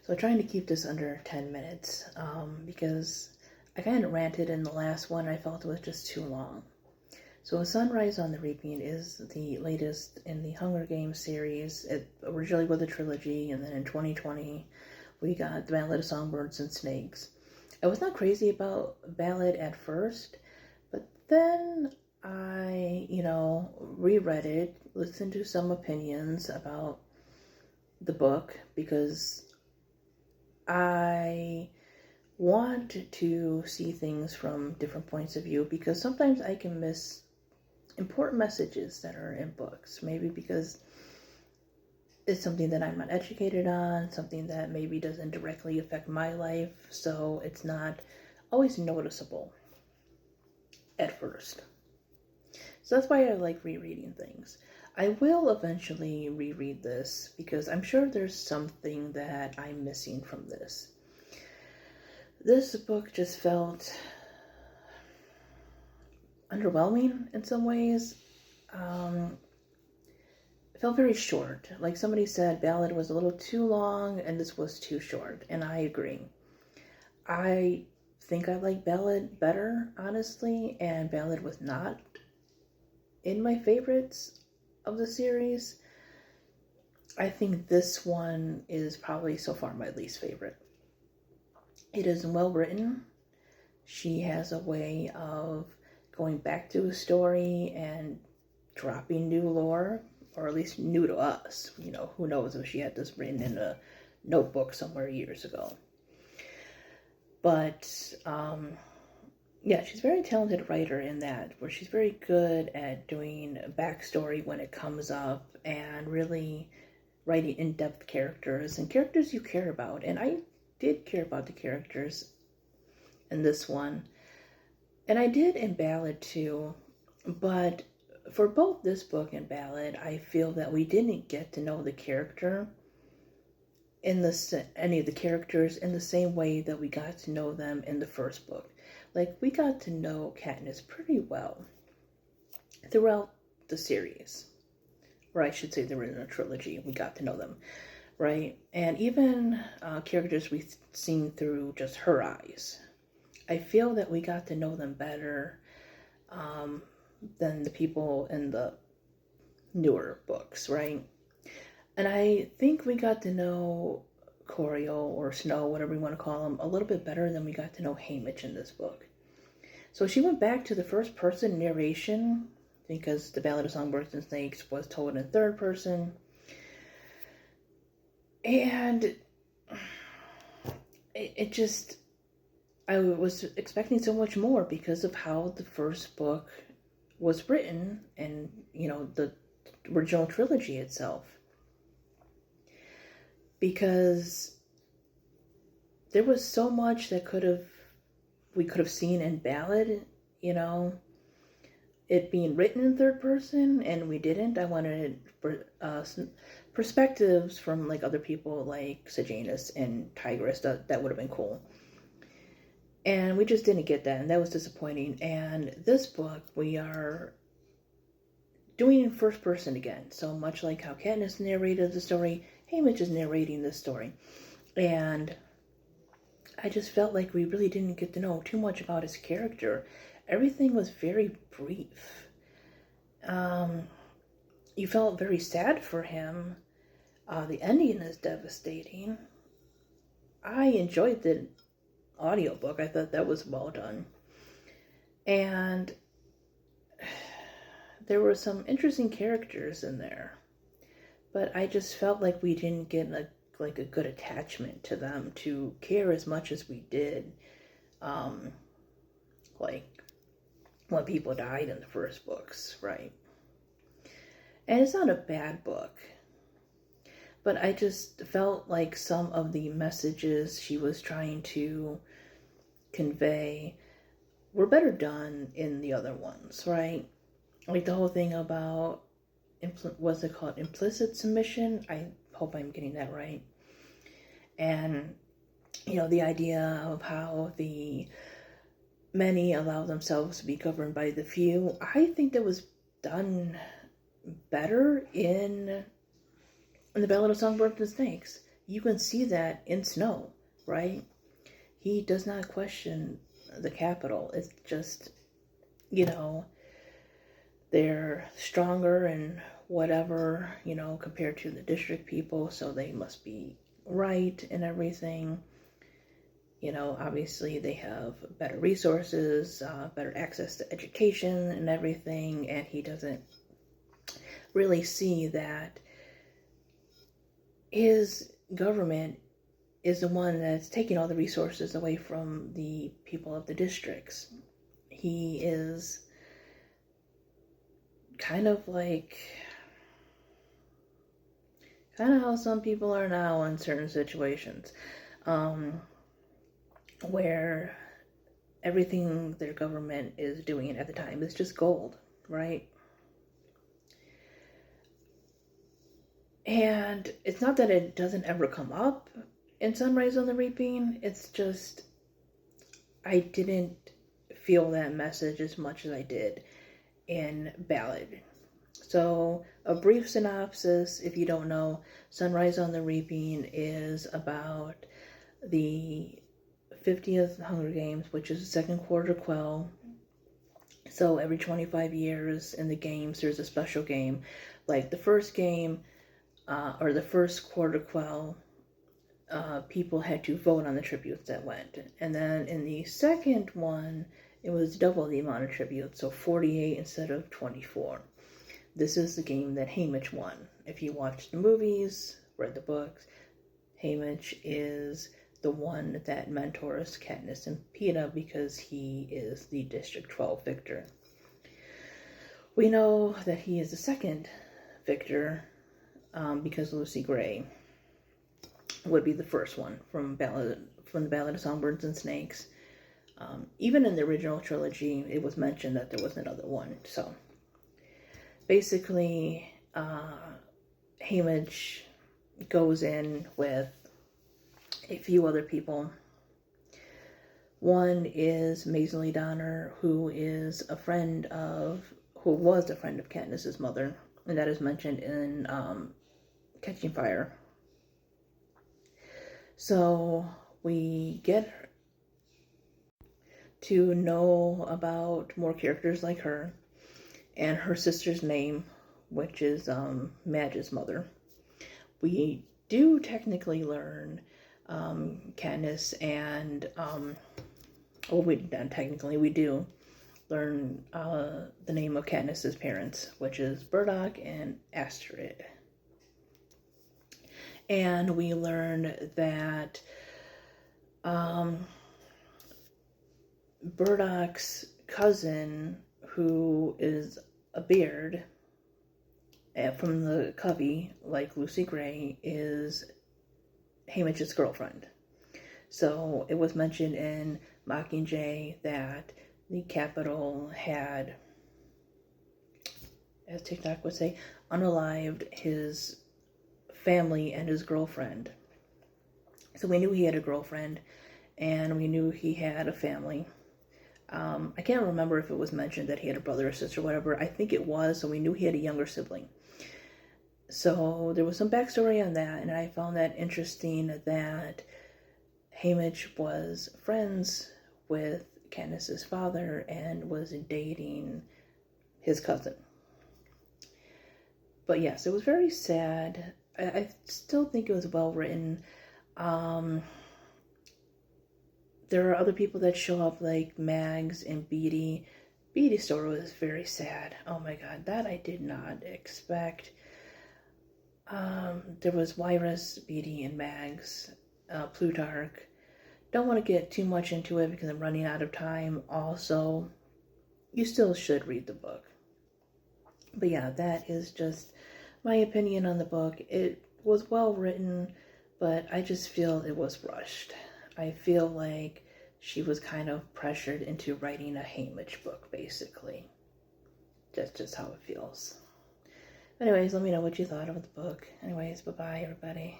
So trying to keep this under 10 minutes because I kind of ranted in the last one. I felt it was just too long. So A Sunrise on the Reaping is the latest in the Hunger Games series. It originally was a trilogy, and then in 2020 we got The Ballad of Songbirds and Snakes. I was not crazy about Ballad at first, but then I, reread it, listened to some opinions about the book because I want to see things from different points of view, because sometimes I can miss important messages that are in books. Maybe because it's something that I'm not educated on, something that maybe doesn't directly affect my life, so it's not always noticeable at first. So that's why I like rereading things. I will eventually reread this because I'm sure there's something that I'm missing from this. This book just felt underwhelming in some ways. It felt very short. Like somebody said, Ballad was a little too long and this was too short, and I agree. I think I like Ballad better, honestly, and Ballad was not in my favorites of the series. I think this one is probably so far my least favorite. It is well written. She has a way of going back to a story and dropping new lore, or at least new to us. Who knows if she had this written in a notebook somewhere years ago. But, yeah, she's a very talented writer in that, where she's very good at doing backstory when it comes up and really writing in-depth characters and characters you care about. And I did care about the characters in this one. And I did in Ballad too. But for both this book and Ballad, I feel that we didn't get to know the character any of the characters in the same way that we got to know them in the first book. Like, we got to know Katniss pretty well throughout the series. Or I should say they were in a trilogy, and we got to know them, right? And even characters we've seen through just her eyes. I feel that we got to know them better than the people in the newer books, right? And I think we got to know Corio or Snow, whatever you want to call him, a little bit better than we got to know Haymitch in this book. So she went back to the first person narration because The Ballad of Songbirds and Snakes was told in third person. And it just, I was expecting so much more because of how the first book was written and, the original trilogy itself. Because there was so much that we could have seen in Ballad, it being written in third person, and we didn't. I wanted some perspectives from like other people like Sejanus and Tigris. That would have been cool. And we just didn't get that, and that was disappointing. And this book, we are doing in first person again. So much like how Katniss narrated the story, Haymitch is narrating this story. And I just felt like we really didn't get to know too much about his character. Everything was very brief. You felt very sad for him. The ending is devastating. I enjoyed the audiobook. I thought that was well done. And there were some interesting characters in there. But I just felt like we didn't get a good attachment to them to care as much as we did. Like when people died in the first books, right? And it's not a bad book. But I just felt like some of the messages she was trying to convey were better done in the other ones, right? Like the whole thing about, what's it called? Implicit submission? I hope I'm getting that right. And, the idea of how the many allow themselves to be governed by the few. I think that was done better in The Ballad of Songbirds and Snakes. You can see that in Snow, right? He does not question the Capitol. It's just, they're stronger and whatever, compared to the district people, so they must be right and everything. Obviously they have better resources, better access to education and everything, and he doesn't really see that his government is the one that's taking all the resources away from the people of the districts. He is kind of how some people are now in certain situations, where everything their government is doing at the time is just gold, right? And it's not that it doesn't ever come up in Sunrise on the Reaping, it's just I didn't feel that message as much as I did in Ballad. So, a brief synopsis, if you don't know, Sunrise on the Reaping is about the 50th Hunger Games, which is the second quarter quell. So every 25 years in the games, there's a special game. Like the first game, or the first quarter quell, people had to vote on the tributes that went. And then in the second one, it was double the amount of tributes, so 48 instead of 24. This is the game that Haymitch won. If you watched the movies, read the books, Haymitch is the one that mentors Katniss and Peeta because he is the District 12 victor. We know that he is the second victor because Lucy Gray would be the first one from the Ballad of Songbirds and Snakes. Even in the original trilogy, it was mentioned that there was another one. So basically, Haymitch goes in with a few other people. One is Maisie Donner, who was a friend of Katniss's mother, and that is mentioned in Catching Fire. So we get to know about more characters like her and her sister's name, which is Madge's mother. We do technically learn Katniss and we do learn the name of Katniss's parents, which is Burdock and Astrid. And we learn that Burdock's cousin, who is a beard from the Covey, like Lucy Gray, is Haymitch's girlfriend. So it was mentioned in Mockingjay that the Capitol had, as TikTok would say, unalived his family and his girlfriend. So we knew he had a girlfriend, and we knew he had a family. I can't remember if it was mentioned that he had a brother or sister or whatever. I think it was, so we knew he had a younger sibling. So there was some backstory on that, and I found that interesting that Haymitch was friends with Katniss's father and was dating his cousin. But yes, it was very sad. I still think it was well written. There are other people that show up like Mags and Beetee. Beetee's story was very sad. Oh my god, that I did not expect. There was Wiress, Beetee, and Mags, Plutarch. Don't want to get too much into it because I'm running out of time. Also, you still should read the book. But yeah, that is just my opinion on the book. It was well written, but I just feel it was rushed. I feel like she was kind of pressured into writing a Haymitch book, basically. That's just how it feels. Anyways, let me know what you thought of the book. Anyways, bye-bye, everybody.